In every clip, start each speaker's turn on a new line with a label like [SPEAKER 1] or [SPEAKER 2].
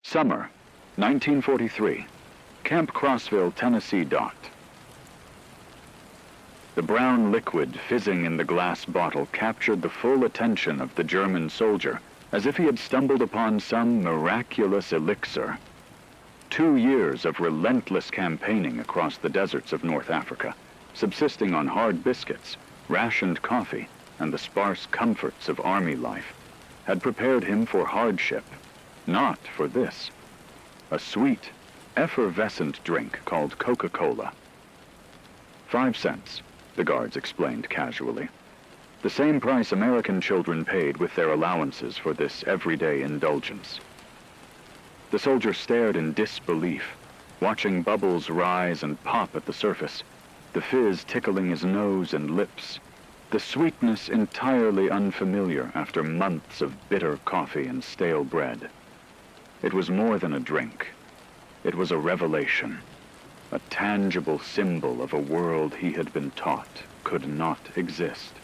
[SPEAKER 1] Summer, 1943. Camp Crossville, Tennessee docked. The brown liquid fizzing in the glass bottle captured the full attention of the German soldier, as if he had stumbled upon some miraculous elixir. 2 years of relentless campaigning across the deserts of North Africa, subsisting on hard biscuits, rationed coffee, and the sparse comforts of army life, had prepared him for hardship, not for this. A sweet, effervescent drink called Coca-Cola. 5 cents, the guards explained casually. The same price American children paid with their allowances for this everyday indulgence. The soldier stared in disbelief, watching bubbles rise and pop at the surface, the fizz tickling his nose and lips, the sweetness entirely unfamiliar after months of bitter coffee and stale bread. It was more than a drink. It was a revelation, a tangible symbol of a world he had been taught could not exist.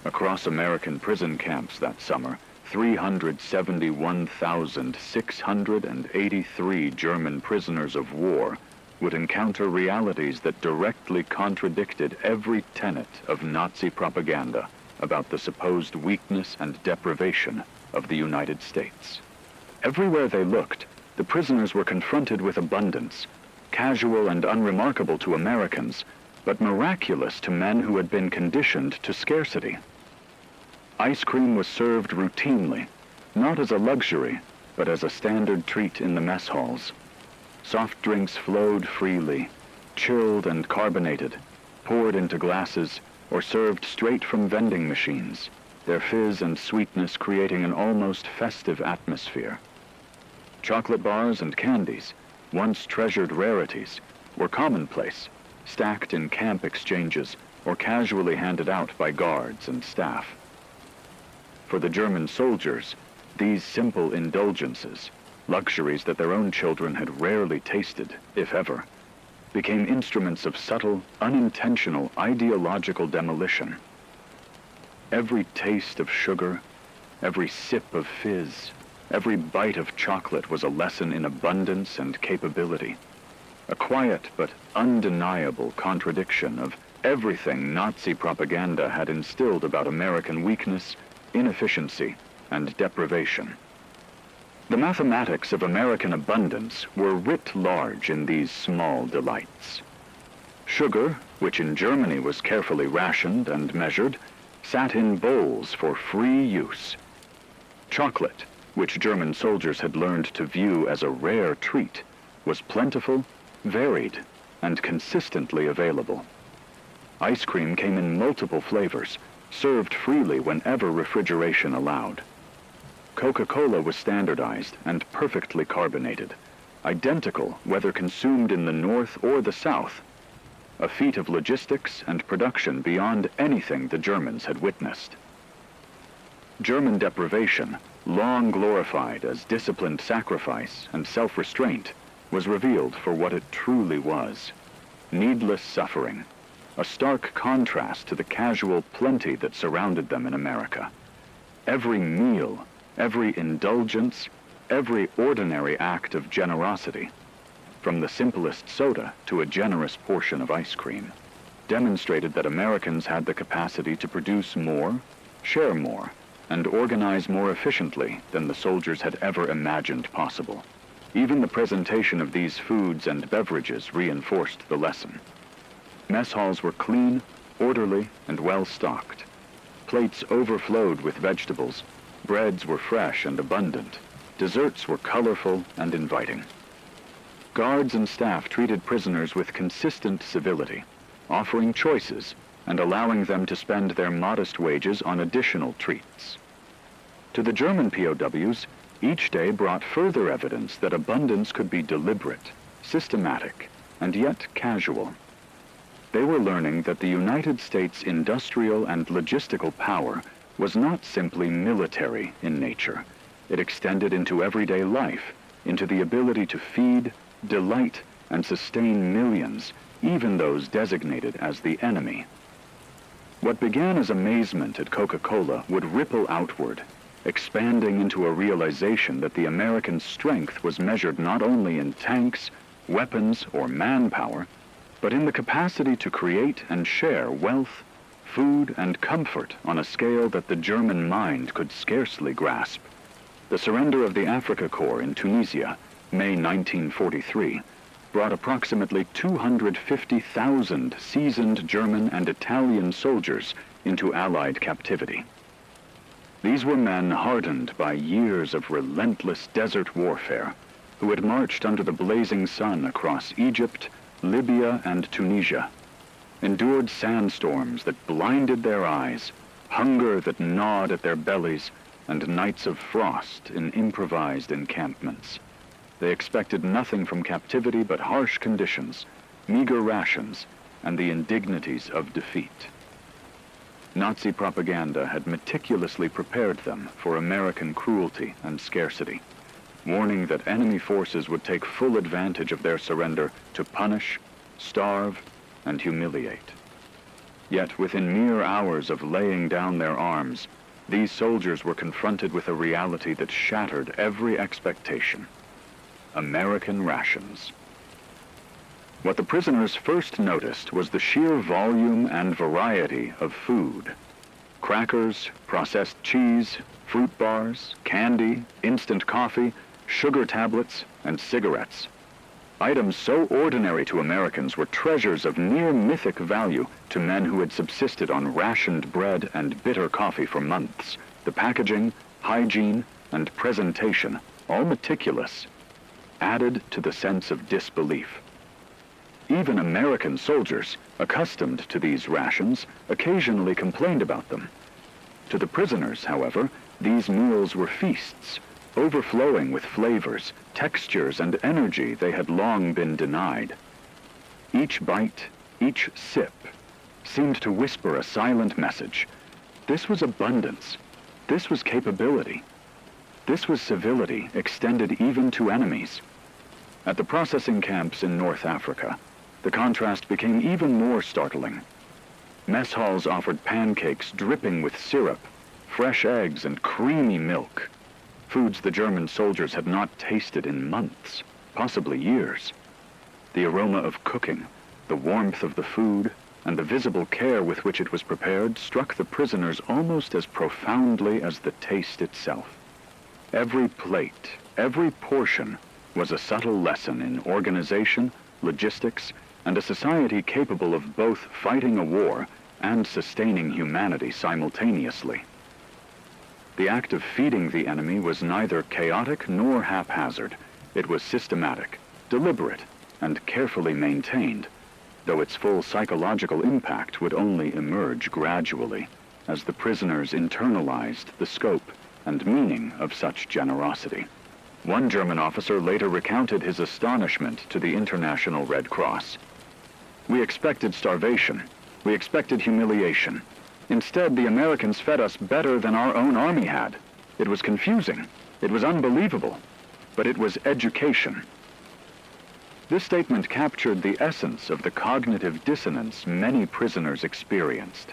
[SPEAKER 1] Across American prison camps that summer, 371,683 German prisoners of war would encounter realities that directly contradicted every tenet of Nazi propaganda about the supposed weakness and deprivation of the United States. Everywhere they looked, the prisoners were confronted with abundance, casual and unremarkable to Americans, but miraculous to men who had been conditioned to scarcity. Ice cream was served routinely, not as a luxury, but as a standard treat in the mess halls. Soft drinks flowed freely, chilled and carbonated, poured into glasses, or served straight from vending machines, their fizz and sweetness creating an almost festive atmosphere. Chocolate bars and candies, once treasured rarities, were commonplace, stacked in camp exchanges or casually handed out by guards and staff. For the German soldiers, these simple indulgences, luxuries that their own children had rarely tasted, if ever, became instruments of subtle, unintentional ideological demolition. Every taste of sugar, every sip of fizz, every bite of chocolate was a lesson in abundance and capability, a quiet but undeniable contradiction of everything Nazi propaganda had instilled about American weakness, inefficiency, and deprivation. The mathematics of American abundance were writ large in these small delights. Sugar, which in Germany was carefully rationed and measured, sat in bowls for free use. Chocolate, which German soldiers had learned to view as a rare treat, was plentiful, varied, and consistently available. Ice cream came in multiple flavors, served freely whenever refrigeration allowed. Coca-Cola was standardized and perfectly carbonated, identical whether consumed in the North or the South, a feat of logistics and production beyond anything the Germans had witnessed. German deprivation, long glorified as disciplined sacrifice and self-restraint, was revealed for what it truly was: needless suffering, a stark contrast to the casual plenty that surrounded them in America. Every meal, every indulgence, every ordinary act of generosity, from the simplest soda to a generous portion of ice cream, demonstrated that Americans had the capacity to produce more, share more, and organize more efficiently than the soldiers had ever imagined possible. Even the presentation of these foods and beverages reinforced the lesson. Mess halls were clean, orderly, and well-stocked. Plates overflowed with vegetables, breads were fresh and abundant, desserts were colorful and inviting. Guards and staff treated prisoners with consistent civility, offering choices and allowing them to spend their modest wages on additional treats. To the German POWs, each day brought further evidence that abundance could be deliberate, systematic, and yet casual. They were learning that the United States' industrial and logistical power was not simply military in nature. It extended into everyday life, into the ability to feed, delight, and sustain millions, even those designated as the enemy. What began as amazement at Coca-Cola would ripple outward, expanding into a realization that the American strength was measured not only in tanks, weapons, or manpower, but in the capacity to create and share wealth, food, and comfort on a scale that the German mind could scarcely grasp. The surrender of the Africa Corps in Tunisia, May 1943, brought approximately 250,000 seasoned German and Italian soldiers into Allied captivity. These were men hardened by years of relentless desert warfare, who had marched under the blazing sun across Egypt, Libya, and Tunisia, endured sandstorms that blinded their eyes, hunger that gnawed at their bellies, and nights of frost in improvised encampments. They expected nothing from captivity but harsh conditions, meager rations, and the indignities of defeat. Nazi propaganda had meticulously prepared them for American cruelty and scarcity, warning that enemy forces would take full advantage of their surrender to punish, starve, and humiliate. Yet within mere hours of laying down their arms, these soldiers were confronted with a reality that shattered every expectation: American rations. What the prisoners first noticed was the sheer volume and variety of food. Crackers, processed cheese, fruit bars, candy, instant coffee, sugar tablets, and cigarettes. Items so ordinary to Americans were treasures of near mythic value to men who had subsisted on rationed bread and bitter coffee for months. The packaging, hygiene, and presentation, all meticulous, added to the sense of disbelief. Even American soldiers, accustomed to these rations, occasionally complained about them. To the prisoners, however, these meals were feasts, overflowing with flavors, textures, and energy they had long been denied. Each bite, each sip, seemed to whisper a silent message. This was abundance. This was capability. This was civility extended even to enemies. At the processing camps in North Africa, the contrast became even more startling. Mess halls offered pancakes dripping with syrup, fresh eggs, and creamy milk, foods the German soldiers had not tasted in months, possibly years. The aroma of cooking, the warmth of the food, and the visible care with which it was prepared struck the prisoners almost as profoundly as the taste itself. Every plate, every portion, was a subtle lesson in organization, logistics, and a society capable of both fighting a war and sustaining humanity simultaneously. The act of feeding the enemy was neither chaotic nor haphazard. It was systematic, deliberate, and carefully maintained, though its full psychological impact would only emerge gradually as the prisoners internalized the scope and meaning of such generosity. One German officer later recounted his astonishment to the International Red Cross. "We expected starvation. We expected humiliation. Instead, the Americans fed us better than our own army had. It was confusing. It was unbelievable. But it was education." This statement captured the essence of the cognitive dissonance many prisoners experienced.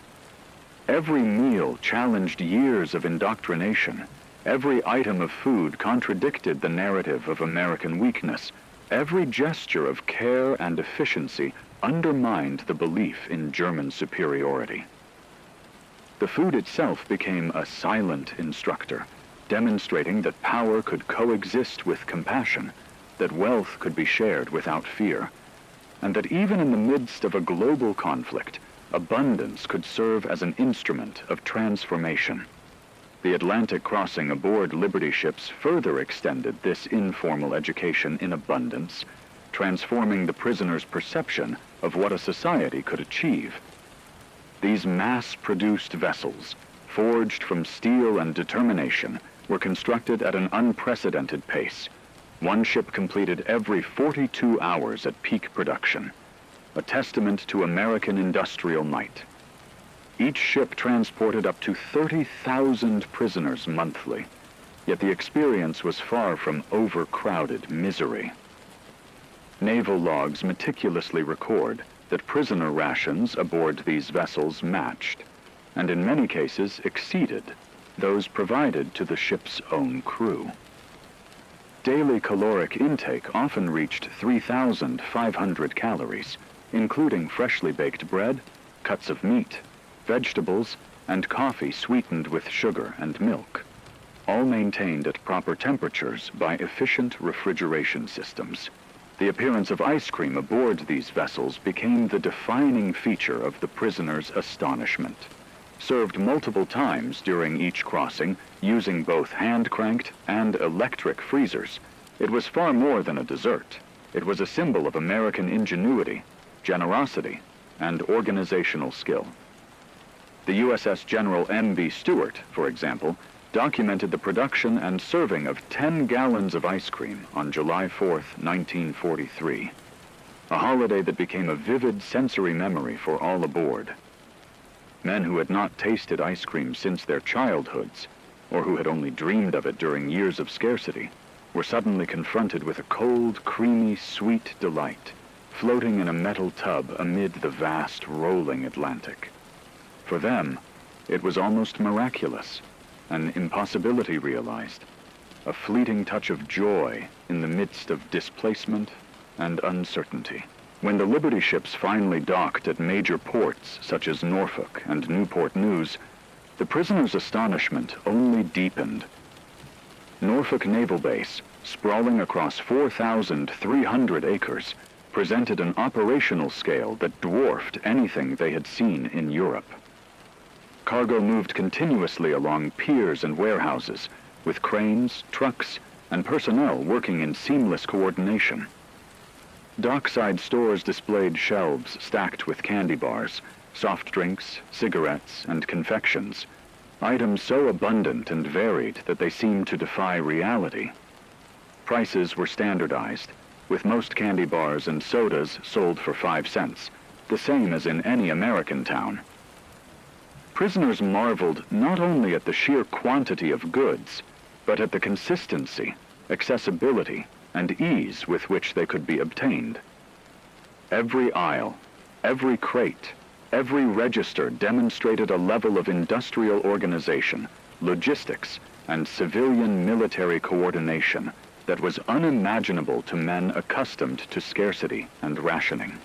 [SPEAKER 1] Every meal challenged years of indoctrination. Every item of food contradicted the narrative of American weakness. Every gesture of care and efficiency undermined the belief in German superiority. The food itself became a silent instructor, demonstrating that power could coexist with compassion, that wealth could be shared without fear, and that even in the midst of a global conflict, abundance could serve as an instrument of transformation. The Atlantic crossing aboard Liberty ships further extended this informal education in abundance, transforming the prisoners' perception of what a society could achieve. These mass-produced vessels, forged from steel and determination, were constructed at an unprecedented pace. One ship completed every 42 hours at peak production, a testament to American industrial might. Each ship transported up to 30,000 prisoners monthly, yet the experience was far from overcrowded misery. Naval logs meticulously record that prisoner rations aboard these vessels matched, and in many cases exceeded, those provided to the ship's own crew. Daily caloric intake often reached 3,500 calories, including freshly baked bread, cuts of meat, vegetables, and coffee sweetened with sugar and milk, all maintained at proper temperatures by efficient refrigeration systems. The appearance of ice cream aboard these vessels became the defining feature of the prisoners' astonishment. Served multiple times during each crossing, using both hand-cranked and electric freezers, it was far more than a dessert. It was a symbol of American ingenuity, generosity, and organizational skill. The USS General M.B. Stewart, for example, documented the production and serving of 10 gallons of ice cream on July 4, 1943, a holiday that became a vivid sensory memory for all aboard. Men who had not tasted ice cream since their childhoods, or who had only dreamed of it during years of scarcity, were suddenly confronted with a cold, creamy, sweet delight, floating in a metal tub amid the vast, rolling Atlantic. For them, it was almost miraculous, an impossibility realized, a fleeting touch of joy in the midst of displacement and uncertainty. When the Liberty ships finally docked at major ports such as Norfolk and Newport News, the prisoners' astonishment only deepened. Norfolk Naval Base, sprawling across 4,300 acres, presented an operational scale that dwarfed anything they had seen in Europe. Cargo moved continuously along piers and warehouses, with cranes, trucks, and personnel working in seamless coordination. Dockside stores displayed shelves stacked with candy bars, soft drinks, cigarettes, and confections, items so abundant and varied that they seemed to defy reality. Prices were standardized, with most candy bars and sodas sold for 5 cents, the same as in any American town. Prisoners marveled not only at the sheer quantity of goods, but at the consistency, accessibility, and ease with which they could be obtained. Every aisle, every crate, every register demonstrated a level of industrial organization, logistics, and civilian military coordination that was unimaginable to men accustomed to scarcity and rationing.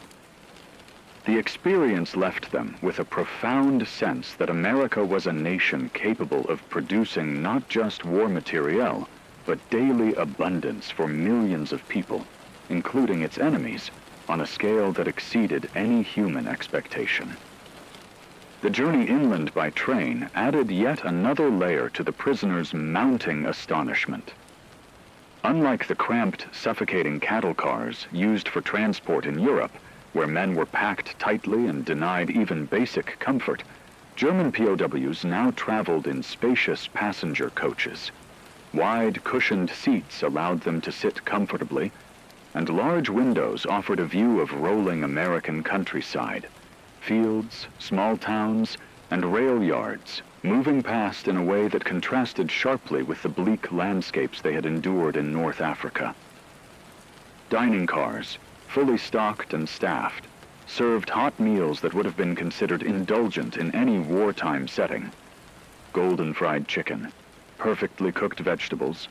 [SPEAKER 1] The experience left them with a profound sense that America was a nation capable of producing not just war materiel, but daily abundance for millions of people, including its enemies, on a scale that exceeded any human expectation. The journey inland by train added yet another layer to the prisoners' mounting astonishment. Unlike the cramped, suffocating cattle cars used for transport in Europe, where men were packed tightly and denied even basic comfort, German POWs now traveled in spacious passenger coaches. Wide, cushioned seats allowed them to sit comfortably, and large windows offered a view of rolling American countryside, fields, small towns, and rail yards, moving past in a way that contrasted sharply with the bleak landscapes they had endured in North Africa. Dining cars, fully stocked and staffed, served hot meals that would have been considered indulgent in any wartime setting. Golden fried chicken, perfectly cooked vegetables,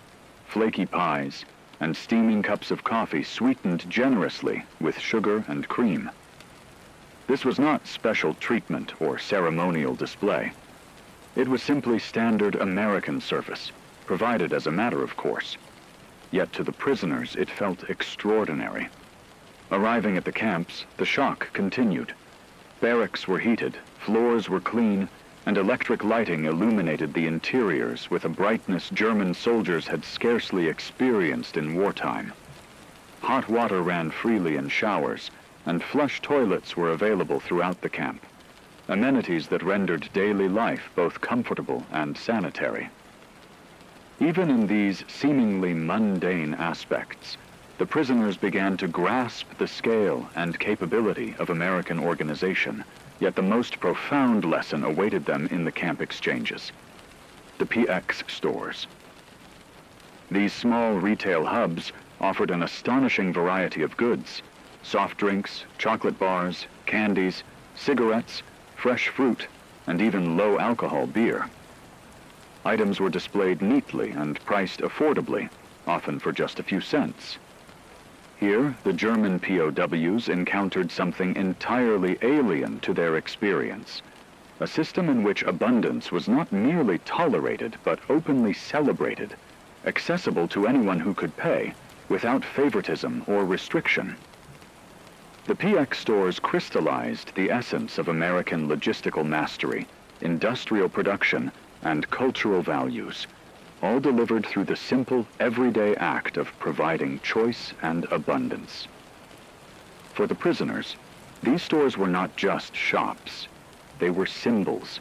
[SPEAKER 1] flaky pies, and steaming cups of coffee sweetened generously with sugar and cream. This was not special treatment or ceremonial display. It was simply standard American service, provided as a matter of course. Yet to the prisoners it felt extraordinary. Arriving at the camps, the shock continued. Barracks were heated, floors were clean, and electric lighting illuminated the interiors with a brightness German soldiers had scarcely experienced in wartime. Hot water ran freely in showers, and flush toilets were available throughout the camp, amenities that rendered daily life both comfortable and sanitary. Even in these seemingly mundane aspects, the prisoners began to grasp the scale and capability of American organization, yet the most profound lesson awaited them in the camp exchanges: the PX stores. These small retail hubs offered an astonishing variety of goods: soft drinks, chocolate bars, candies, cigarettes, fresh fruit, and even low-alcohol beer. Items were displayed neatly and priced affordably, often for just a few cents. Here, the German POWs encountered something entirely alien to their experience, a system in which abundance was not merely tolerated but openly celebrated, accessible to anyone who could pay, without favoritism or restriction. The PX stores crystallized the essence of American logistical mastery, industrial production, and cultural values, all delivered through the simple, everyday act of providing choice and abundance. For the prisoners, these stores were not just shops. They were symbols,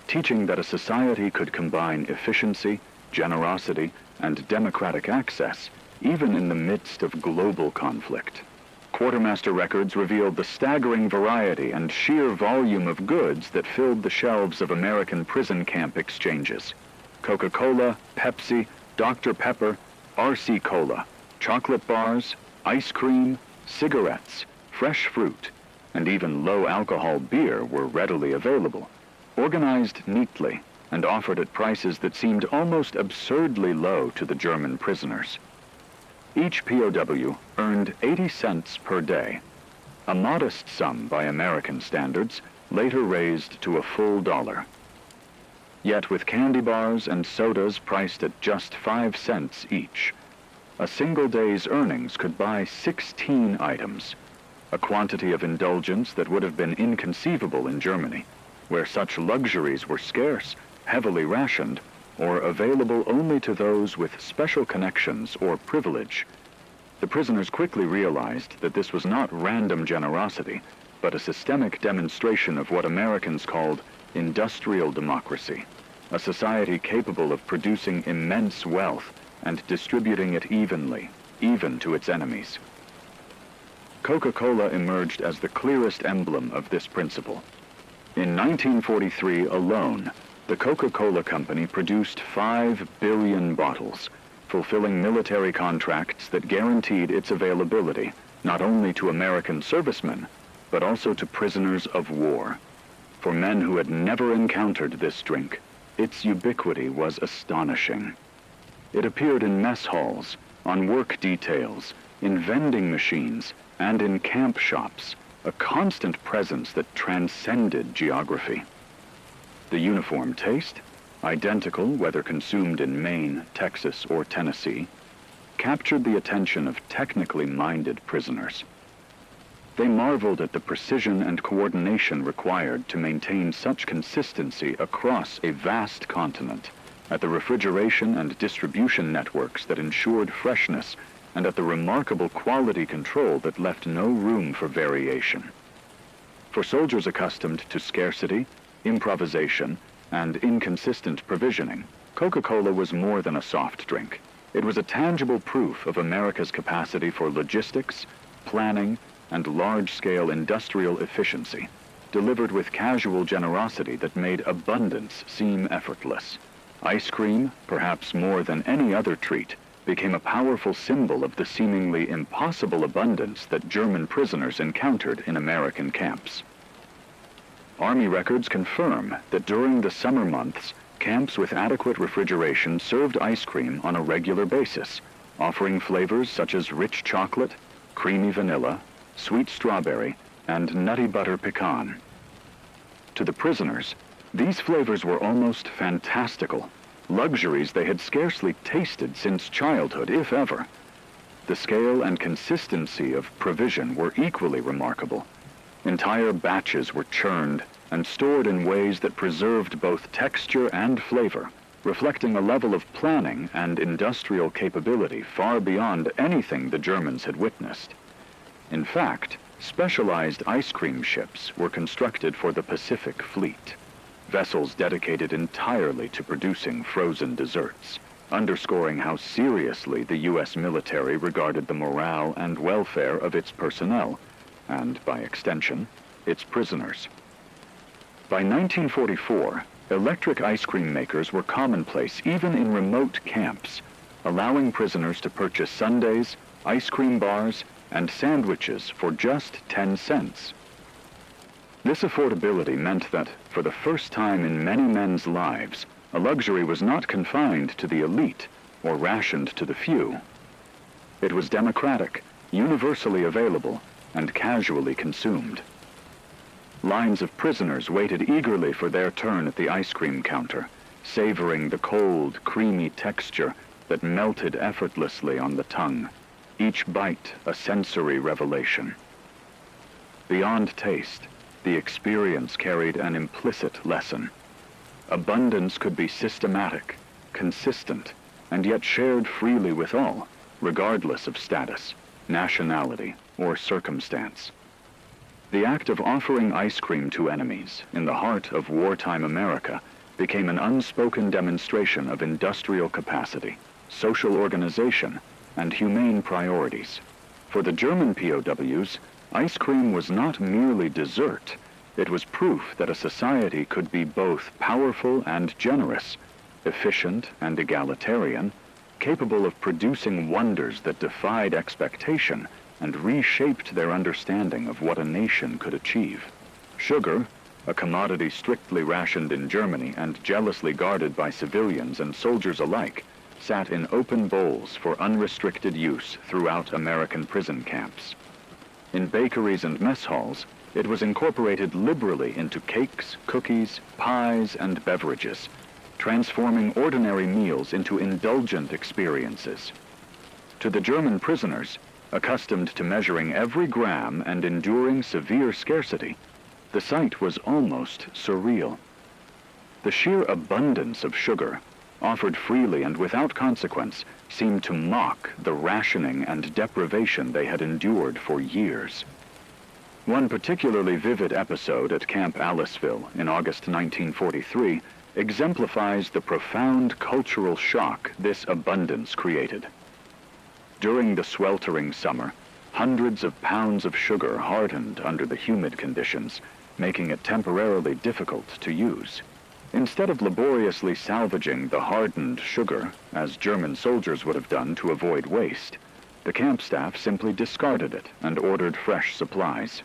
[SPEAKER 1] teaching that a society could combine efficiency, generosity, and democratic access, even in the midst of global conflict. Quartermaster records revealed the staggering variety and sheer volume of goods that filled the shelves of American prison camp exchanges. Coca-Cola, Pepsi, Dr. Pepper, RC Cola, chocolate bars, ice cream, cigarettes, fresh fruit, and even low-alcohol beer were readily available, organized neatly and offered at prices that seemed almost absurdly low to the German prisoners. Each POW earned 80 cents per day, a modest sum by American standards, later raised to a full $1. Yet with candy bars and sodas priced at just 5 cents each, a single day's earnings could buy 16 items, a quantity of indulgence that would have been inconceivable in Germany, where such luxuries were scarce, heavily rationed, or available only to those with special connections or privilege. The prisoners quickly realized that this was not random generosity, but a systemic demonstration of what Americans called industrial democracy, a society capable of producing immense wealth and distributing it evenly, even to its enemies. Coca-Cola emerged as the clearest emblem of this principle. In 1943 alone, the Coca-Cola Company produced 5 billion bottles, fulfilling military contracts that guaranteed its availability not only to American servicemen, but also to prisoners of war. For men who had never encountered this drink, its ubiquity was astonishing. It appeared in mess halls, on work details, in vending machines, and in camp shops, a constant presence that transcended geography. The uniform taste, identical whether consumed in Maine, Texas, or Tennessee, captured the attention of technically minded prisoners. They marveled at the precision and coordination required to maintain such consistency across a vast continent, at the refrigeration and distribution networks that ensured freshness, and at the remarkable quality control that left no room for variation. For soldiers accustomed to scarcity, improvisation, and inconsistent provisioning, Coca-Cola was more than a soft drink. It was a tangible proof of America's capacity for logistics, planning, and large-scale industrial efficiency, delivered with casual generosity that made abundance seem effortless. Ice cream, perhaps more than any other treat, became a powerful symbol of the seemingly impossible abundance that German prisoners encountered in American camps. Army records confirm that during the summer months, camps with adequate refrigeration served ice cream on a regular basis, offering flavors such as rich chocolate, creamy vanilla, sweet strawberry, and nutty butter pecan. To the prisoners, these flavors were almost fantastical, luxuries they had scarcely tasted since childhood, if ever. The scale and consistency of provision were equally remarkable. Entire batches were churned and stored in ways that preserved both texture and flavor, reflecting a level of planning and industrial capability far beyond anything the Germans had witnessed. In fact, specialized ice cream ships were constructed for the Pacific Fleet, vessels dedicated entirely to producing frozen desserts, underscoring how seriously the U.S. military regarded the morale and welfare of its personnel, and, by extension, its prisoners. By 1944, electric ice cream makers were commonplace even in remote camps, allowing prisoners to purchase sundaes, ice cream bars, and sandwiches for just 10 cents. This affordability meant that, for the first time in many men's lives, A luxury was not confined to the elite or rationed to the few. It was democratic, universally available, and casually consumed. Lines of prisoners waited eagerly for their turn at the ice cream counter, savoring the cold, creamy texture that melted effortlessly on the tongue, each bite a sensory revelation. Beyond taste, the experience carried an implicit lesson. Abundance could be systematic, consistent, and yet shared freely with all, regardless of status, nationality, or circumstance. The act of offering ice cream to enemies in the heart of wartime America became an unspoken demonstration of industrial capacity, social organization, and humane priorities. For the German POWs, ice cream was not merely dessert. It was proof that a society could be both powerful and generous, efficient and egalitarian, capable of producing wonders that defied expectation and reshaped their understanding of what a nation could achieve. Sugar, a commodity strictly rationed in Germany and jealously guarded by civilians and soldiers alike, sat in open bowls for unrestricted use throughout American prison camps. In bakeries and mess halls, it was incorporated liberally into cakes, cookies, pies, and beverages, transforming ordinary meals into indulgent experiences. To the German prisoners, accustomed to measuring every gram and enduring severe scarcity, the sight was almost surreal. The sheer abundance of sugar, offered freely and without consequence, seemed to mock the rationing and deprivation they had endured for years. One particularly vivid episode at Camp Aliceville in August 1943 exemplifies the profound cultural shock this abundance created. During the sweltering summer, hundreds of pounds of sugar hardened under the humid conditions, making it temporarily difficult to use. Instead of laboriously salvaging the hardened sugar, as German soldiers would have done to avoid waste, the camp staff simply discarded it and ordered fresh supplies.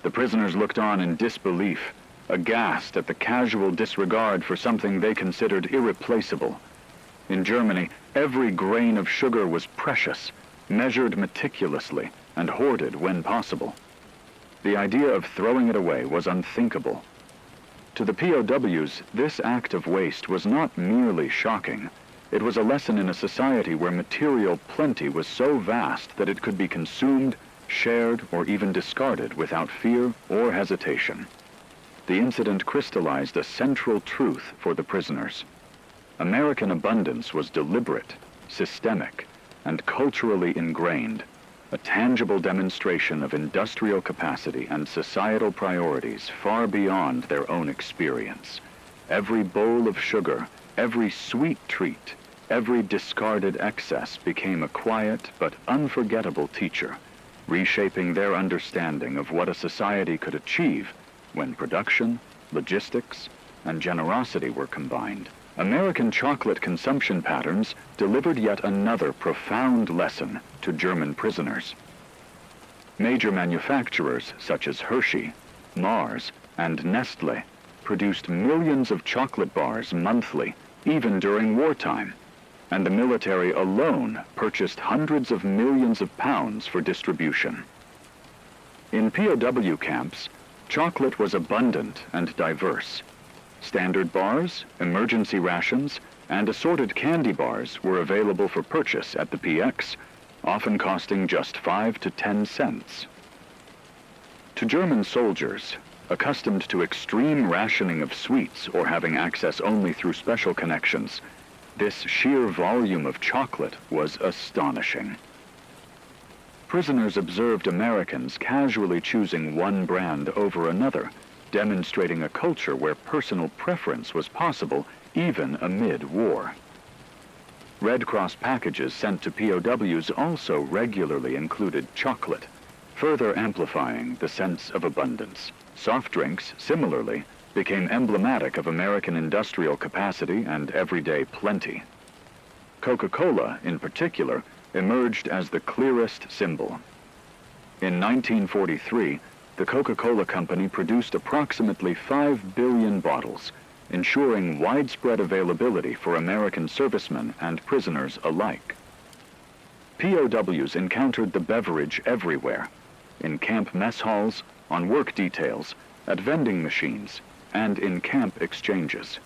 [SPEAKER 1] The prisoners looked on in disbelief, aghast at the casual disregard for something they considered irreplaceable. In Germany, every grain of sugar was precious, measured meticulously, and hoarded when possible. The idea of throwing it away was unthinkable. To the POWs, this act of waste was not merely shocking. It was a lesson in a society where material plenty was so vast that it could be consumed, shared, or even discarded without fear or hesitation. The incident crystallized a central truth for the prisoners. American abundance was deliberate, systemic, and culturally ingrained, a tangible demonstration of industrial capacity and societal priorities far beyond their own experience. Every bowl of sugar, every sweet treat, every discarded excess became a quiet but unforgettable teacher, reshaping their understanding of what a society could achieve when production, logistics, and generosity were combined. American chocolate consumption patterns delivered yet another profound lesson to German prisoners. Major manufacturers such as Hershey, Mars, and Nestle produced millions of chocolate bars monthly, even during wartime, and the military alone purchased hundreds of millions of pounds for distribution. In POW camps, chocolate was abundant and diverse. Standard bars, emergency rations, and assorted candy bars were available for purchase at the PX, often costing just 5 to 10 cents. To German soldiers, accustomed to extreme rationing of sweets or having access only through special connections, this sheer volume of chocolate was astonishing. Prisoners observed Americans casually choosing one brand over another, demonstrating a culture where personal preference was possible even amid war. Red Cross packages sent to POWs also regularly included chocolate, further amplifying the sense of abundance. Soft drinks, similarly, became emblematic of American industrial capacity and everyday plenty. Coca-Cola, in particular, emerged as the clearest symbol. In 1943, the Coca-Cola Company produced approximately 5 billion bottles, ensuring widespread availability for American servicemen and prisoners alike. POWs encountered the beverage everywhere, in camp mess halls, on work details, at vending machines, and in camp exchanges.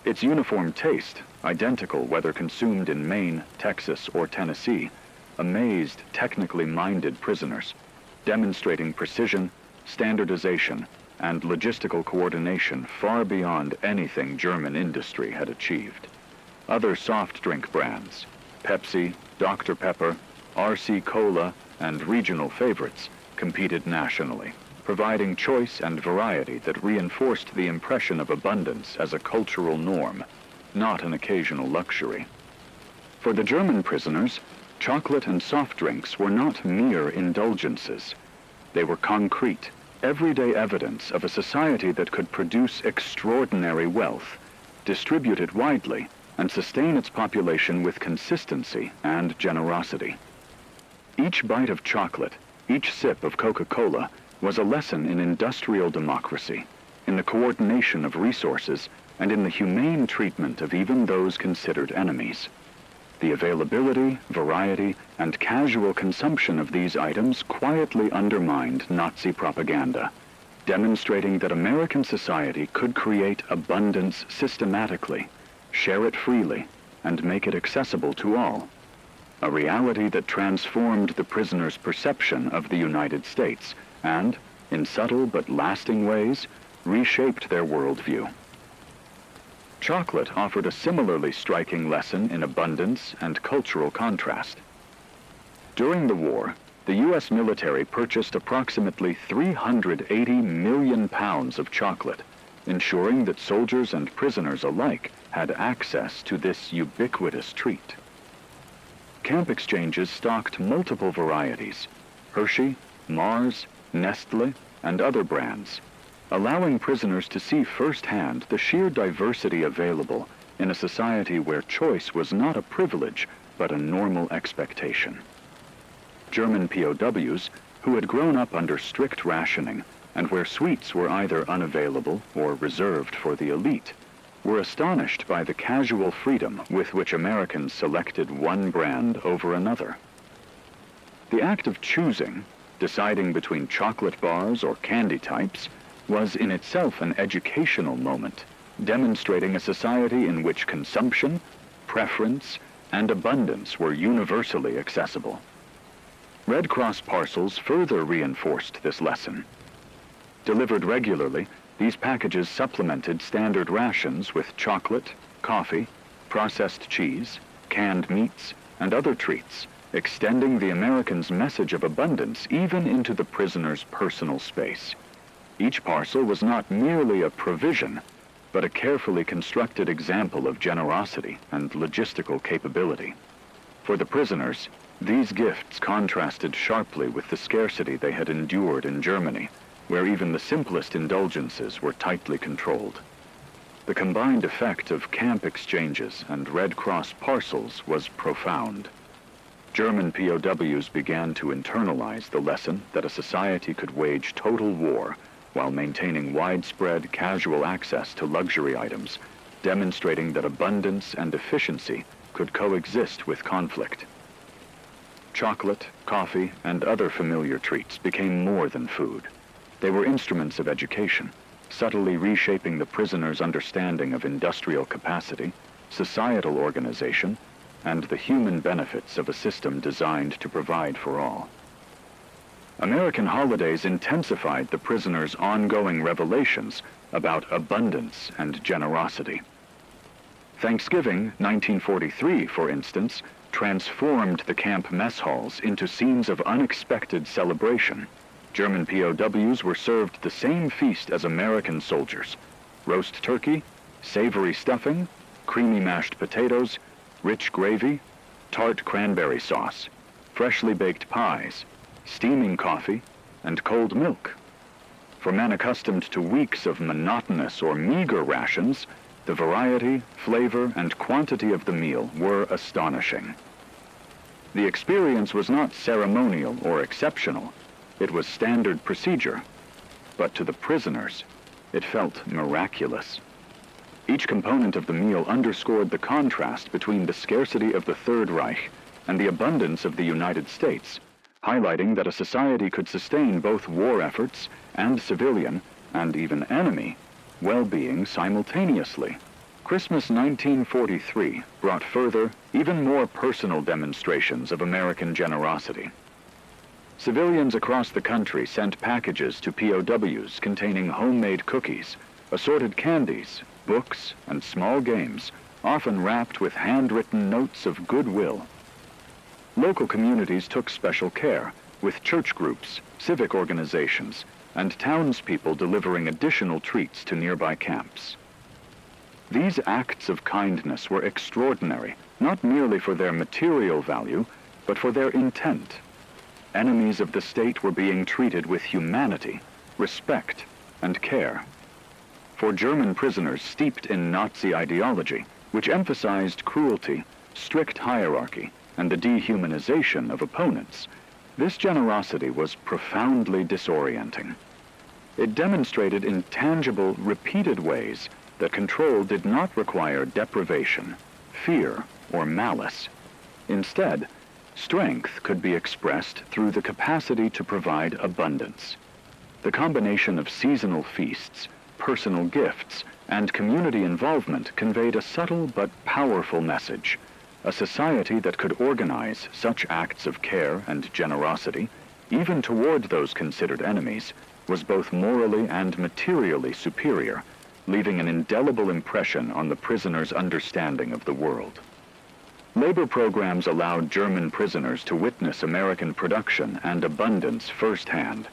[SPEAKER 1] Its uniform taste, identical whether consumed in Maine, Texas, or Tennessee, amazed technically minded prisoners, demonstrating precision, standardization, and logistical coordination far beyond anything German industry had achieved. Other soft drink brands, Pepsi, Dr. Pepper, RC Cola, and regional favorites, competed nationally, providing choice and variety that reinforced the impression of abundance as a cultural norm, not an occasional luxury. For the German prisoners, chocolate and soft drinks were not mere indulgences. They were concrete, everyday evidence of a society that could produce extraordinary wealth, distribute it widely, and sustain its population with consistency and generosity. Each bite of chocolate, each sip of Coca-Cola, was a lesson in industrial democracy, in the coordination of resources, and in the humane treatment of even those considered enemies. The availability, variety, and casual consumption of these items quietly undermined Nazi propaganda, demonstrating that American society could create abundance systematically, share it freely, and make it accessible to all. A reality that transformed the prisoners' perception of the United States and, in subtle but lasting ways, reshaped their worldview. Chocolate offered a similarly striking lesson in abundance and cultural contrast. During the war, the U.S. military purchased approximately 380 million pounds of chocolate, ensuring that soldiers and prisoners alike had access to this ubiquitous treat. Camp exchanges stocked multiple varieties, Hershey, Mars, Nestle, and other brands, allowing prisoners to see firsthand the sheer diversity available in a society where choice was not a privilege, but a normal expectation. German POWs, who had grown up under strict rationing, and where sweets were either unavailable or reserved for the elite, were astonished by the casual freedom with which Americans selected one brand over another. The act of choosing, deciding between chocolate bars or candy types, was in itself an educational moment, demonstrating a society in which consumption, preference, and abundance were universally accessible. Red Cross parcels further reinforced this lesson. Delivered regularly, these packages supplemented standard rations with chocolate, coffee, processed cheese, canned meats, and other treats, extending the Americans' message of abundance even into the prisoners' personal space. Each parcel was not merely a provision, but a carefully constructed example of generosity and logistical capability. For the prisoners, these gifts contrasted sharply with the scarcity they had endured in Germany, where even the simplest indulgences were tightly controlled. The combined effect of camp exchanges and Red Cross parcels was profound. German POWs began to internalize the lesson that a society could wage total war while maintaining widespread casual access to luxury items, demonstrating that abundance and efficiency could coexist with conflict. Chocolate, coffee, and other familiar treats became more than food. They were instruments of education, subtly reshaping the prisoners' understanding of industrial capacity, societal organization, and the human benefits of a system designed to provide for all. American holidays intensified the prisoners' ongoing revelations about abundance and generosity. Thanksgiving, 1943, for instance, transformed the camp mess halls into scenes of unexpected celebration. German POWs were served the same feast as American soldiers: roast turkey, savory stuffing, creamy mashed potatoes, rich gravy, tart cranberry sauce, freshly baked pies, steaming coffee, and cold milk. For men accustomed to weeks of monotonous or meager rations, the variety, flavor, and quantity of the meal were astonishing. The experience was not ceremonial or exceptional. It was standard procedure. But to the prisoners, it felt miraculous. Each component of the meal underscored the contrast between the scarcity of the Third Reich and the abundance of the United States, highlighting that a society could sustain both war efforts and civilian, and even enemy, well-being simultaneously. Christmas 1943 brought further, even more personal demonstrations of American generosity. Civilians across the country sent packages to POWs containing homemade cookies, assorted candies, books, and small games, often wrapped with handwritten notes of goodwill. Local communities took special care, with church groups, civic organizations, and townspeople delivering additional treats to nearby camps. These acts of kindness were extraordinary, not merely for their material value, but for their intent. Enemies of the state were being treated with humanity, respect, and care. For German prisoners steeped in Nazi ideology, which emphasized cruelty, strict hierarchy, and the dehumanization of opponents, this generosity was profoundly disorienting. It demonstrated in tangible, repeated ways that control did not require deprivation, fear, or malice. Instead, strength could be expressed through the capacity to provide abundance. The combination of seasonal feasts, personal gifts, and community involvement conveyed a subtle but powerful message. A society that could organize such acts of care and generosity, even toward those considered enemies, was both morally and materially superior, leaving an indelible impression on the prisoners' understanding of the world. Labor programs allowed German prisoners to witness American production and abundance firsthand,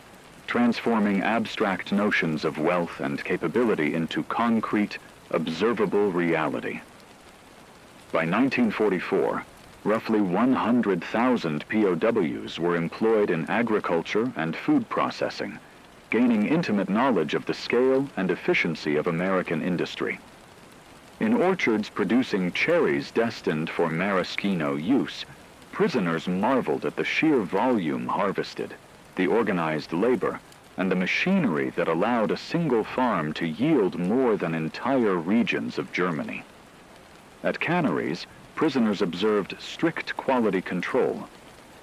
[SPEAKER 1] transforming abstract notions of wealth and capability into concrete, observable reality. By 1944, roughly 100,000 POWs were employed in agriculture and food processing, gaining intimate knowledge of the scale and efficiency of American industry. In orchards producing cherries destined for maraschino use, prisoners marveled at the sheer volume harvested, the organized labor, and the machinery that allowed a single farm to yield more than entire regions of Germany. At canneries, prisoners observed strict quality control.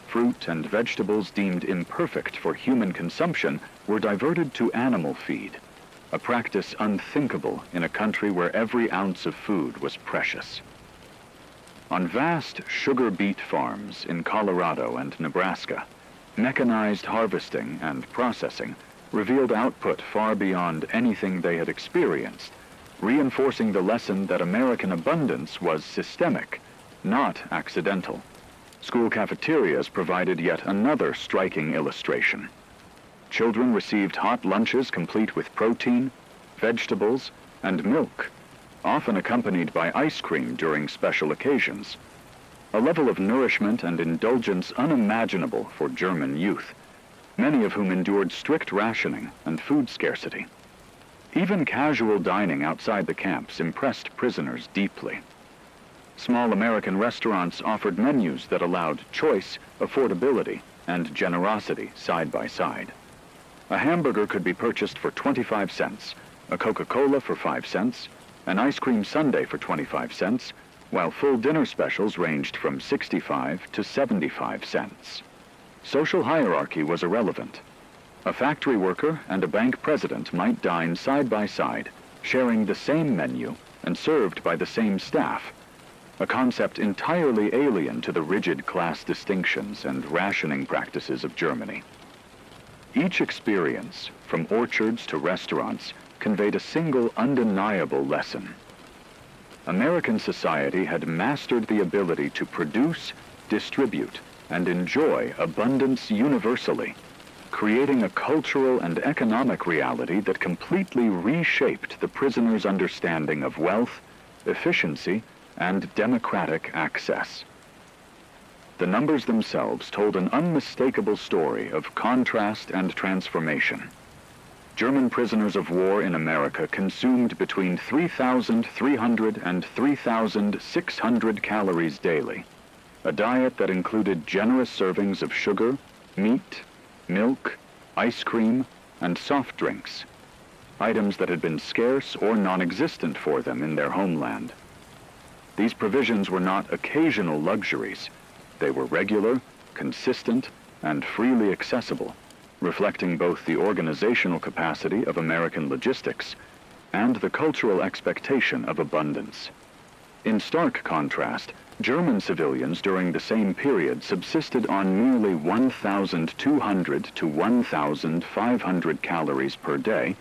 [SPEAKER 1] Fruit and vegetables deemed imperfect for human consumption were diverted to animal feed, a practice unthinkable in a country where every ounce of food was precious. On vast sugar beet farms in Colorado and Nebraska, mechanized harvesting and processing revealed output far beyond anything they had experienced, reinforcing the lesson that American abundance was systemic, not accidental. School cafeterias provided yet another striking illustration. Children received hot lunches complete with protein, vegetables, and milk, often accompanied by ice cream during special occasions, a level of nourishment and indulgence unimaginable for German youth, many of whom endured strict rationing and food scarcity. Even casual dining outside the camps impressed prisoners deeply. Small American restaurants offered menus that allowed choice, affordability, and generosity side by side. A hamburger could be purchased for 25 cents, a Coca-Cola for 5 cents, an ice cream sundae for 25 cents, while full dinner specials ranged from 65 to 75 cents. Social hierarchy was irrelevant. A factory worker and a bank president might dine side by side, sharing the same menu and served by the same staff, a concept entirely alien to the rigid class distinctions and rationing practices of Germany. Each experience, from orchards to restaurants, conveyed a single undeniable lesson. American society had mastered the ability to produce, distribute, and enjoy abundance universally, creating a cultural and economic reality that completely reshaped the prisoners' understanding of wealth, efficiency, and democratic access. The numbers themselves told an unmistakable story of contrast and transformation. German prisoners of war in America consumed between 3,300 and 3,600 calories daily, a diet that included generous servings of sugar, meat, milk, ice cream, and soft drinks. items that had been scarce or non-existent for them in their homeland. These provisions were not occasional luxuries. They were regular, consistent, and freely accessible, reflecting both the organizational capacity of American logistics and the cultural expectation of abundance. In stark contrast, German civilians during the same period subsisted on merely 1,200 to 1,500 calories per day,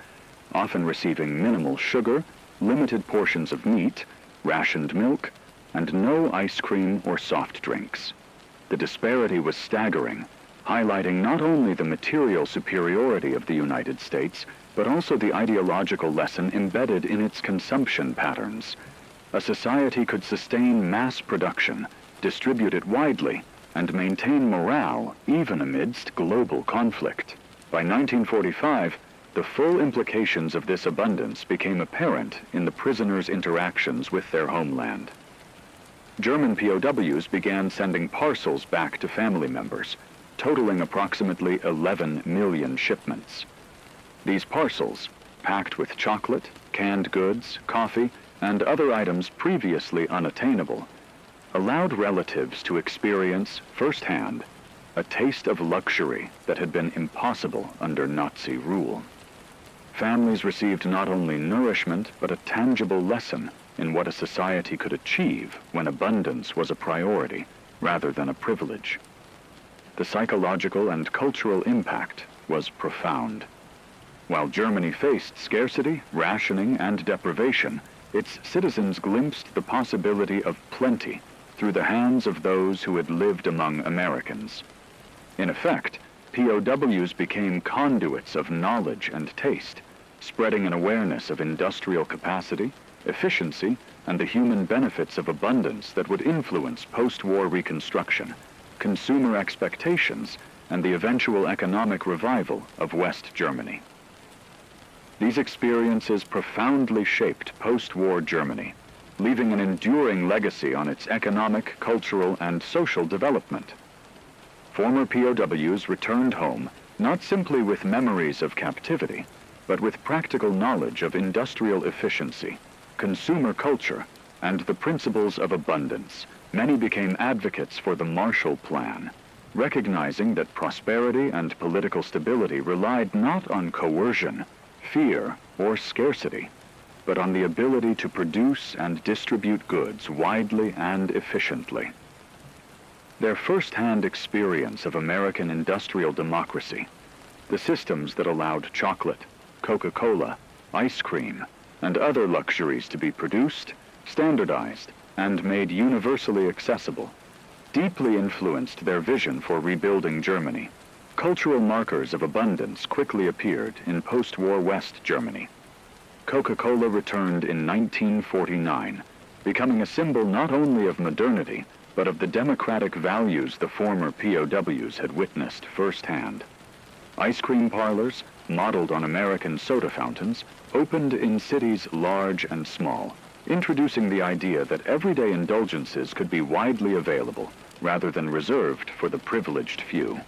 [SPEAKER 1] often receiving minimal sugar, limited portions of meat, rationed milk, and no ice cream or soft drinks. The disparity was staggering, highlighting not only the material superiority of the United States, but also the ideological lesson embedded in its consumption patterns. A society could sustain mass production, distribute it widely, and maintain morale even amidst global conflict. By 1945, the full implications of this abundance became apparent in the prisoners' interactions with their homeland. German POWs began sending parcels back to family members, totaling approximately 11 million shipments. These parcels, packed with chocolate, canned goods, coffee, and other items previously unattainable, allowed relatives to experience firsthand a taste of luxury that had been impossible under Nazi rule. Families received not only nourishment, but a tangible lesson in what a society could achieve when abundance was a priority rather than a privilege. The psychological and cultural impact was profound. While Germany faced scarcity, rationing, and deprivation, its citizens glimpsed the possibility of plenty through the hands of those who had lived among Americans. In effect, POWs became conduits of knowledge and taste, spreading an awareness of industrial capacity, efficiency, and the human benefits of abundance that would influence post-war reconstruction, consumer expectations, and the eventual economic revival of West Germany. These experiences profoundly shaped post-war Germany, leaving an enduring legacy on its economic, cultural, and social development. Former POWs returned home not simply with memories of captivity, but with practical knowledge of industrial efficiency, consumer culture, and the principles of abundance. Many became advocates for the Marshall Plan, recognizing that prosperity and political stability relied not on coercion, fear, or scarcity, but on the ability to produce and distribute goods widely and efficiently. Their first-hand experience of American industrial democracy, the systems that allowed chocolate, Coca-Cola, ice cream, and other luxuries to be produced, standardized, and made universally accessible, deeply influenced their vision for rebuilding Germany. Cultural markers of abundance quickly appeared in post-war West Germany. Coca-Cola returned in 1949, becoming a symbol not only of modernity, but of the democratic values the former POWs had witnessed firsthand. Ice cream parlors, modeled on American soda fountains, opened in cities large and small, introducing the idea that everyday indulgences could be widely available, rather than reserved for the privileged few.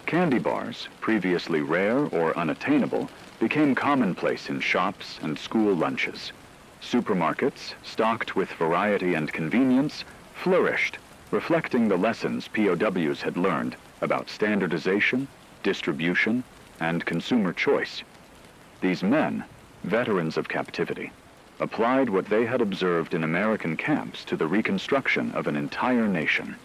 [SPEAKER 1] Candy bars, previously rare or unattainable, became commonplace in shops and school lunches. Supermarkets, stocked with variety and convenience, flourished, reflecting the lessons POWs had learned about standardization, distribution, and consumer choice. These men, veterans of captivity, applied what they had observed in American camps to the reconstruction of an entire nation.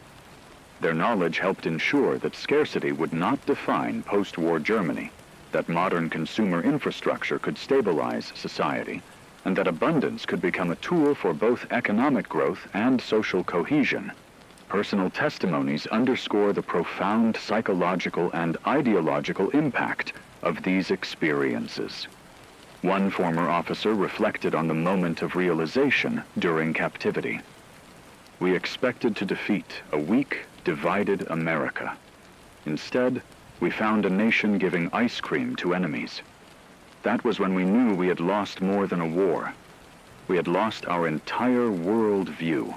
[SPEAKER 1] Their knowledge helped ensure that scarcity would not define post-war Germany, that modern consumer infrastructure could stabilize society, and that abundance could become a tool for both economic growth and social cohesion. Personal testimonies underscore the profound psychological and ideological impact of these experiences. One former officer reflected on the moment of realization during captivity. We expected to defeat a weak, divided America. Instead, we found a nation giving ice cream to enemies. That was when we knew we had lost more than a war. We had lost our entire world view.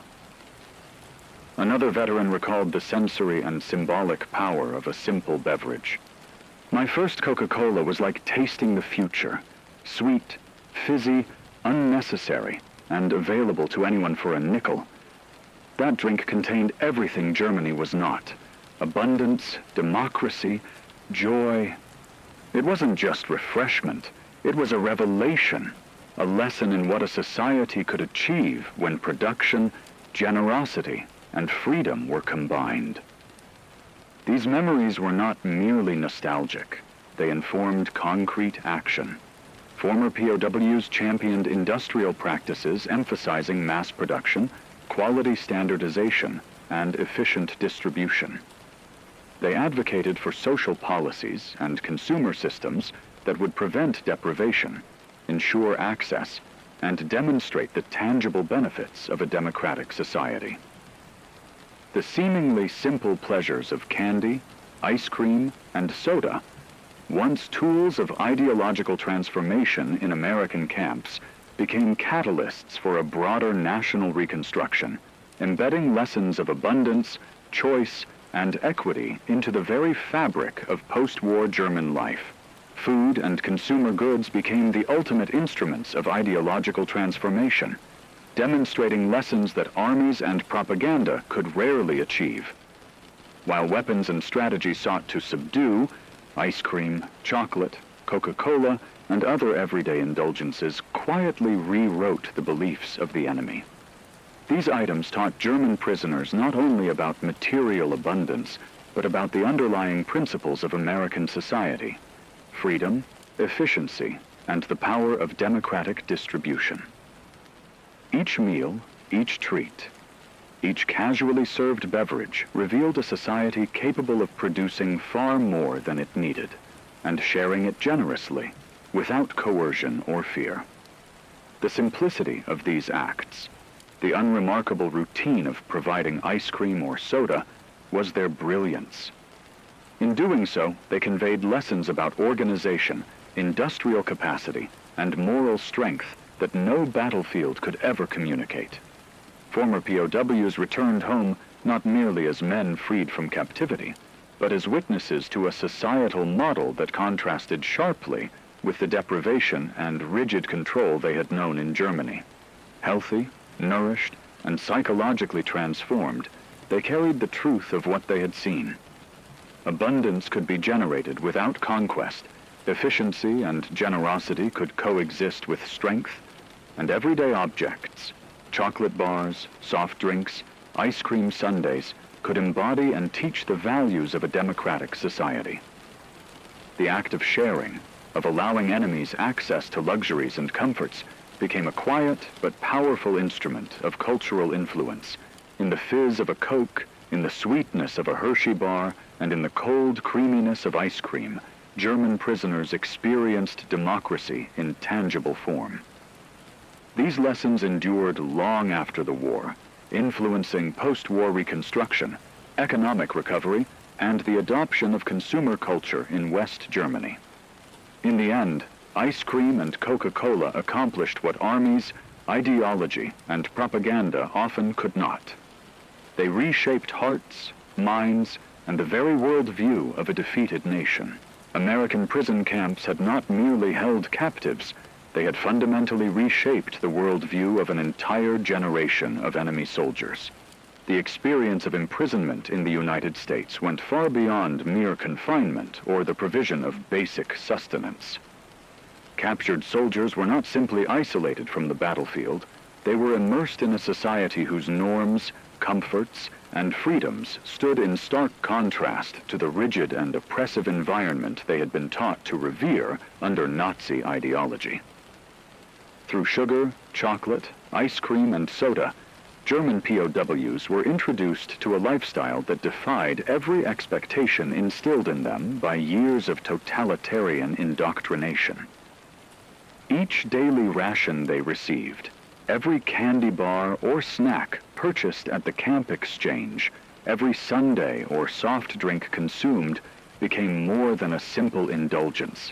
[SPEAKER 1] Another veteran recalled the sensory and symbolic power of a simple beverage. My first Coca-Cola was like tasting the future, sweet, fizzy, unnecessary, and available to anyone for a nickel. That drink contained everything Germany was not: abundance, democracy, joy. It wasn't just refreshment, it was a revelation, a lesson in what a society could achieve when production, generosity, and freedom were combined. These memories were not merely nostalgic. They informed concrete action. Former POWs championed industrial practices emphasizing mass production, quality standardization, and efficient distribution. They advocated for social policies and consumer systems that would prevent deprivation, ensure access, and demonstrate the tangible benefits of a democratic society. The seemingly simple pleasures of candy, ice cream, and soda, once tools of ideological transformation in American camps, became catalysts for a broader national reconstruction, embedding lessons of abundance, choice, and equity into the very fabric of post-war German life. Food and consumer goods became the ultimate instruments of ideological transformation, demonstrating lessons that armies and propaganda could rarely achieve. While weapons and strategy sought to subdue, ice cream, chocolate, Coca-Cola, and other everyday indulgences quietly rewrote the beliefs of the enemy. These items taught German prisoners not only about material abundance, but about the underlying principles of American society: freedom, efficiency, and the power of democratic distribution. Each meal, each treat, each casually served beverage revealed a society capable of producing far more than it needed, and sharing it generously, without coercion or fear. The simplicity of these acts, the unremarkable routine of providing ice cream or soda, was their brilliance. In doing so, they conveyed lessons about organization, industrial capacity, and moral strength that no battlefield could ever communicate. Former POWs returned home not merely as men freed from captivity, but as witnesses to a societal model that contrasted sharply with the deprivation and rigid control they had known in Germany. Healthy, nourished, and psychologically transformed, they carried the truth of what they had seen. Abundance could be generated without conquest, efficiency and generosity could coexist with strength, and everyday objects, chocolate bars, soft drinks, ice cream sundaes, could embody and teach the values of a democratic society. The act of sharing, of allowing enemies access to luxuries and comforts, became a quiet but powerful instrument of cultural influence. In the fizz of a Coke, in the sweetness of a Hershey bar, and in the cold creaminess of ice cream, German prisoners experienced democracy in tangible form. These lessons endured long after the war, influencing post-war reconstruction, economic recovery, and the adoption of consumer culture in West Germany. In the end, ice cream and Coca-Cola accomplished what armies, ideology, and propaganda often could not. They reshaped hearts, minds, and the very worldview of a defeated nation. American prison camps had not merely held captives, they had fundamentally reshaped the worldview of an entire generation of enemy soldiers. The experience of imprisonment in the United States went far beyond mere confinement or the provision of basic sustenance. Captured soldiers were not simply isolated from the battlefield, they were immersed in a society whose norms, comforts, and freedoms stood in stark contrast to the rigid and oppressive environment they had been taught to revere under Nazi ideology. Through sugar, chocolate, ice cream, and soda, German POWs were introduced to a lifestyle that defied every expectation instilled in them by years of totalitarian indoctrination. Each daily ration they received, every candy bar or snack purchased at the camp exchange, every sundae or soft drink consumed, became more than a simple indulgence.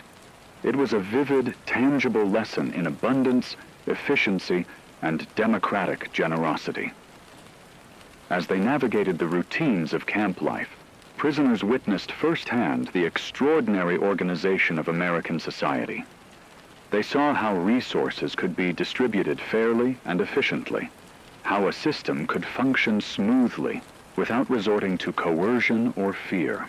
[SPEAKER 1] It was a vivid, tangible lesson in abundance, efficiency, and democratic generosity. As they navigated the routines of camp life, prisoners witnessed firsthand the extraordinary organization of American society. They saw how resources could be distributed fairly and efficiently, how a system could function smoothly without resorting to coercion or fear.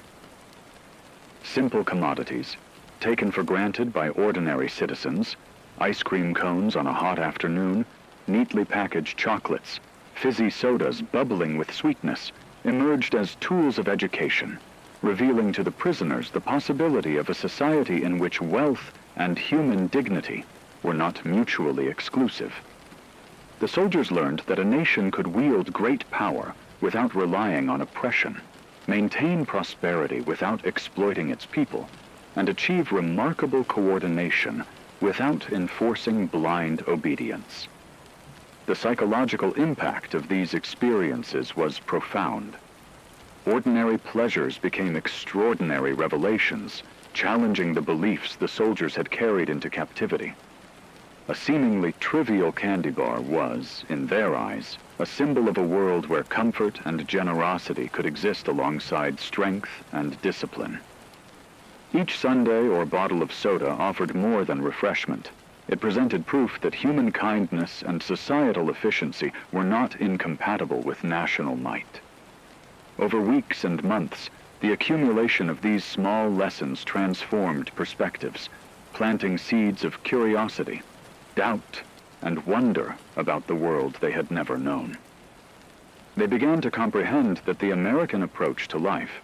[SPEAKER 1] Simple commodities, taken for granted by ordinary citizens, ice cream cones on a hot afternoon, neatly packaged chocolates, fizzy sodas bubbling with sweetness, emerged as tools of education, revealing to the prisoners the possibility of a society in which wealth and human dignity were not mutually exclusive. The soldiers learned that a nation could wield great power without relying on oppression, maintain prosperity without exploiting its people, and achieve remarkable coordination without enforcing blind obedience. The psychological impact of these experiences was profound. Ordinary pleasures became extraordinary revelations, challenging the beliefs the soldiers had carried into captivity. A seemingly trivial candy bar was, in their eyes, a symbol of a world where comfort and generosity could exist alongside strength and discipline. Each sundae or bottle of soda offered more than refreshment. It presented proof that human kindness and societal efficiency were not incompatible with national might. Over weeks and months, the accumulation of these small lessons transformed perspectives, planting seeds of curiosity, doubt, and wonder about the world they had never known. They began to comprehend that the American approach to life,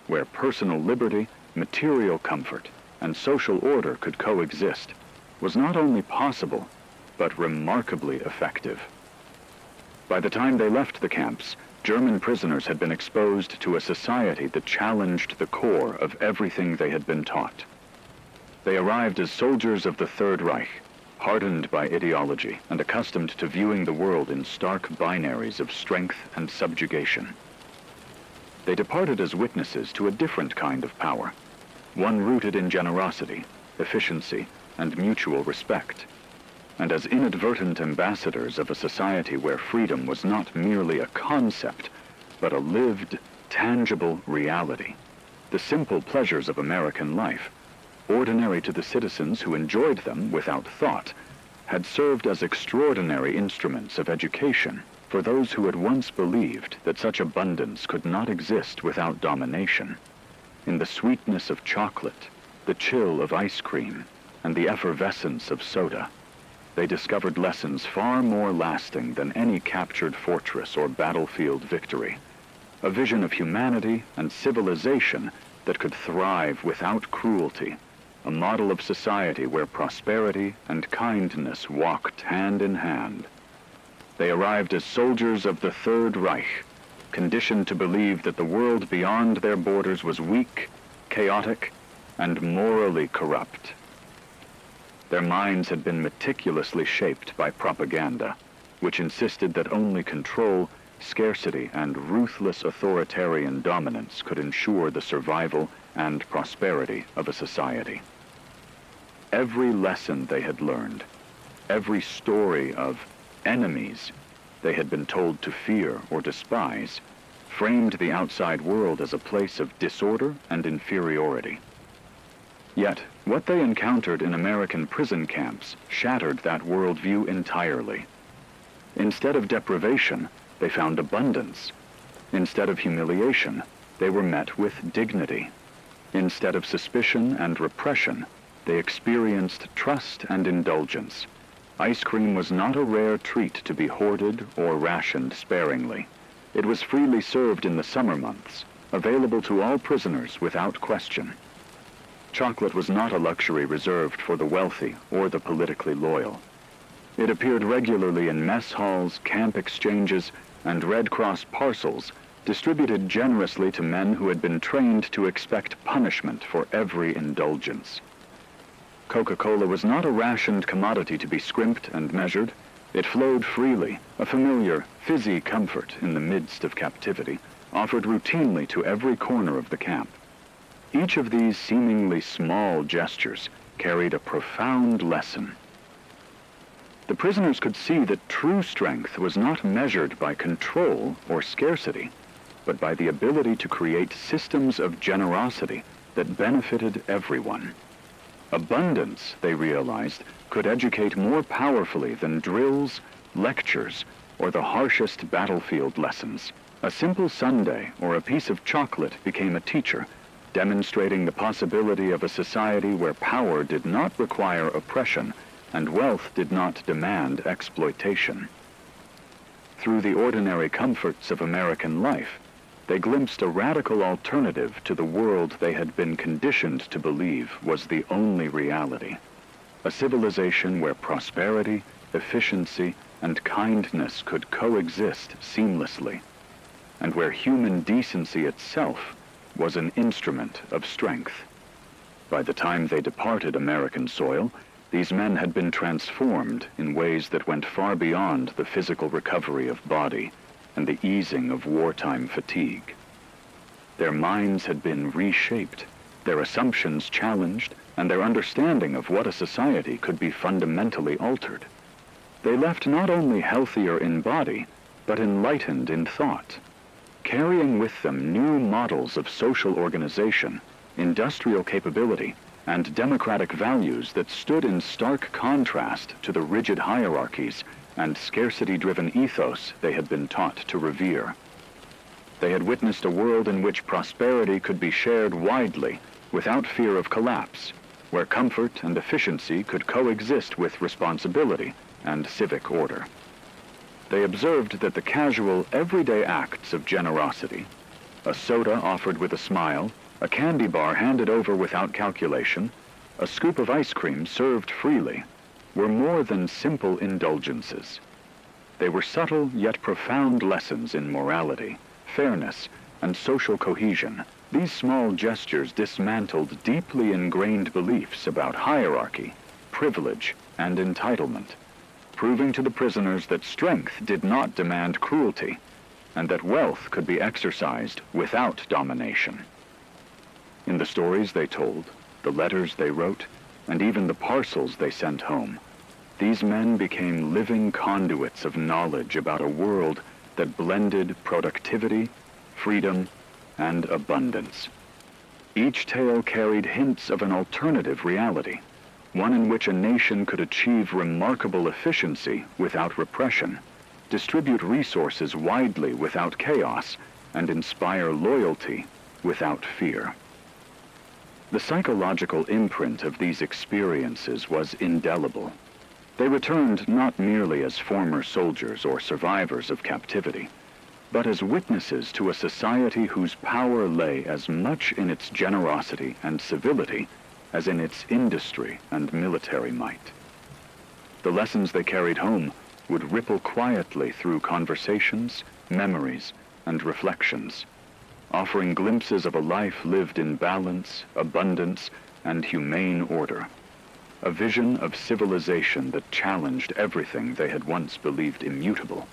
[SPEAKER 1] where personal liberty, material comfort, and social order could coexist, was not only possible, but remarkably effective. By the time they left the camps, German prisoners had been exposed to a society that challenged the core of everything they had been taught. They arrived as soldiers of the Third Reich, hardened by ideology and accustomed to viewing the world in stark binaries of strength and subjugation. They departed as witnesses to a different kind of power, one rooted in generosity, efficiency, and mutual respect, and as inadvertent ambassadors of a society where freedom was not merely a concept, but a lived, tangible reality. The simple pleasures of American life, ordinary to the citizens who enjoyed them without thought, had served as extraordinary instruments of education for those who had once believed that such abundance could not exist without domination. In the sweetness of chocolate, the chill of ice cream, and the effervescence of soda, they discovered lessons far more lasting than any captured fortress or battlefield victory, a vision of humanity and civilization that could thrive without cruelty, a model of society where prosperity and kindness walked hand in hand. They arrived as soldiers of the Third Reich, conditioned to believe that the world beyond their borders was weak, chaotic, and morally corrupt. Their minds had been meticulously shaped by propaganda, which insisted that only control, scarcity, and ruthless authoritarian dominance could ensure the survival and prosperity of a society. Every lesson they had learned, every story of enemies they had been told to fear or despise, framed the outside world as a place of disorder and inferiority. Yet, what they encountered in American prison camps shattered that worldview entirely. Instead of deprivation, they found abundance. Instead of humiliation, they were met with dignity. Instead of suspicion and repression, they experienced trust and indulgence. Ice cream was not a rare treat to be hoarded or rationed sparingly. It was freely served in the summer months, available to all prisoners without question. Chocolate was not a luxury reserved for the wealthy or the politically loyal. It appeared regularly in mess halls, camp exchanges, and Red Cross parcels, distributed generously to men who had been trained to expect punishment for every indulgence. Coca-Cola was not a rationed commodity to be scrimped and measured. It flowed freely, a familiar, fizzy comfort in the midst of captivity, offered routinely to every corner of the camp. Each of these seemingly small gestures carried a profound lesson. The prisoners could see that true strength was not measured by control or scarcity, but by the ability to create systems of generosity that benefited everyone. Abundance, they realized, could educate more powerfully than drills, lectures, or the harshest battlefield lessons. A simple sundae or a piece of chocolate became a teacher, demonstrating the possibility of a society where power did not require oppression and wealth did not demand exploitation. Through the ordinary comforts of American life, they glimpsed a radical alternative to the world they had been conditioned to believe was the only reality. A civilization where prosperity, efficiency, and kindness could coexist seamlessly, and where human decency itself was an instrument of strength. By the time they departed American soil, these men had been transformed in ways that went far beyond the physical recovery of body and the easing of wartime fatigue. Their minds had been reshaped, their assumptions challenged, and their understanding of what a society could be fundamentally altered. They left not only healthier in body, but enlightened in thought, carrying with them new models of social organization, industrial capability, and democratic values that stood in stark contrast to the rigid hierarchies and scarcity-driven ethos they had been taught to revere. They had witnessed a world in which prosperity could be shared widely without fear of collapse, where comfort and efficiency could coexist with responsibility and civic order. They observed that the casual, everyday acts of generosity, a soda offered with a smile, a candy bar handed over without calculation, a scoop of ice cream served freely, were more than simple indulgences. They were subtle yet profound lessons in morality, fairness, and social cohesion. These small gestures dismantled deeply ingrained beliefs about hierarchy, privilege, and entitlement, proving to the prisoners that strength did not demand cruelty, and that wealth could be exercised without domination. In the stories they told, the letters they wrote, and even the parcels they sent home, these men became living conduits of knowledge about a world that blended productivity, freedom, and abundance. Each tale carried hints of an alternative reality, one in which a nation could achieve remarkable efficiency without repression, distribute resources widely without chaos, and inspire loyalty without fear. The psychological imprint of these experiences was indelible. They returned not merely as former soldiers or survivors of captivity, but as witnesses to a society whose power lay as much in its generosity and civility as in its industry and military might. The lessons they carried home would ripple quietly through conversations, memories, and reflections, offering glimpses of a life lived in balance, abundance, and humane order, a vision of civilization that challenged everything they had once believed immutable.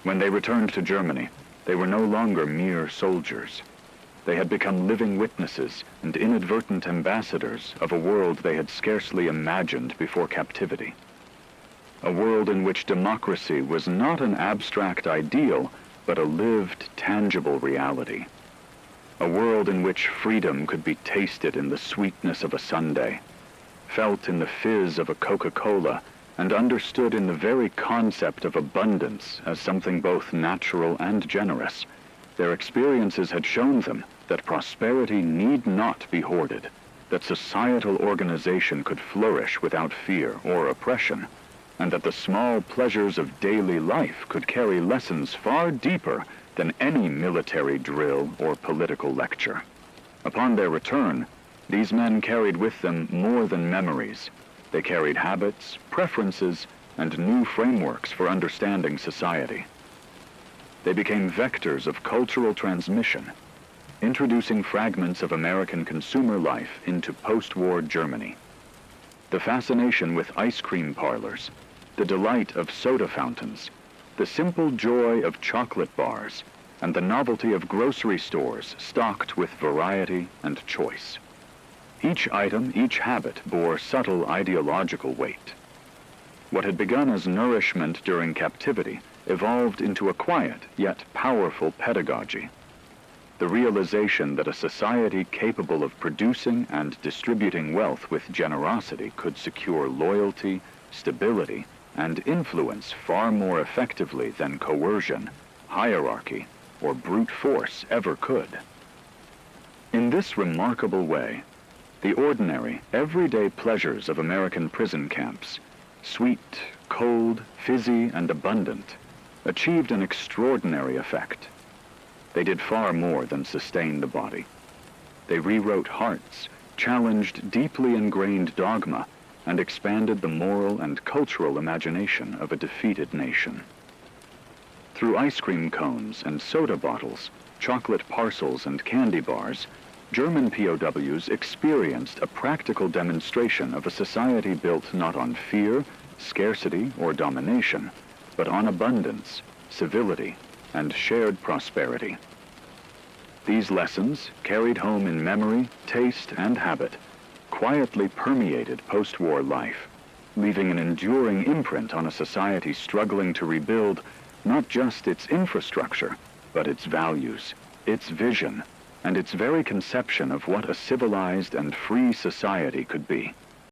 [SPEAKER 1] When they returned to Germany, they were no longer mere soldiers. They had become living witnesses and inadvertent ambassadors of a world they had scarcely imagined before captivity. A world in which democracy was not an abstract ideal, but a lived, tangible reality. A world in which freedom could be tasted in the sweetness of a sundae, felt in the fizz of a Coca-Cola, and understood in the very concept of abundance as something both natural and generous. Their experiences had shown them that prosperity need not be hoarded, that societal organization could flourish without fear or oppression, and that the small pleasures of daily life could carry lessons far deeper than any military drill or political lecture. Upon their return, these men carried with them more than memories. They carried habits, preferences, and new frameworks for understanding society. They became vectors of cultural transmission, introducing fragments of American consumer life into post-war Germany. The fascination with ice cream parlors, the delight of soda fountains, the simple joy of chocolate bars, and the novelty of grocery stores stocked with variety and choice. Each item, each habit bore subtle ideological weight. What had begun as nourishment during captivity evolved into a quiet yet powerful pedagogy. the realization that a society capable of producing and distributing wealth with generosity could secure loyalty, stability, and influence far more effectively than coercion, hierarchy, or brute force ever could. In this remarkable way, the ordinary, everyday pleasures of American prison camps, sweet, cold, fizzy, and abundant, achieved an extraordinary effect. They did far more than sustain the body. They rewrote hearts, challenged deeply ingrained dogma, and expanded the moral and cultural imagination of a defeated nation. Through ice cream cones and soda bottles, chocolate parcels and candy bars, German POWs experienced a practical demonstration of a society built not on fear, scarcity, or domination, but on abundance, civility, and shared prosperity. These lessons, carried home in memory, taste, and habit, quietly permeated post-war life, leaving an enduring imprint on a society struggling to rebuild not just its infrastructure, but its values, its vision, and its very conception of what a civilized and free society could be.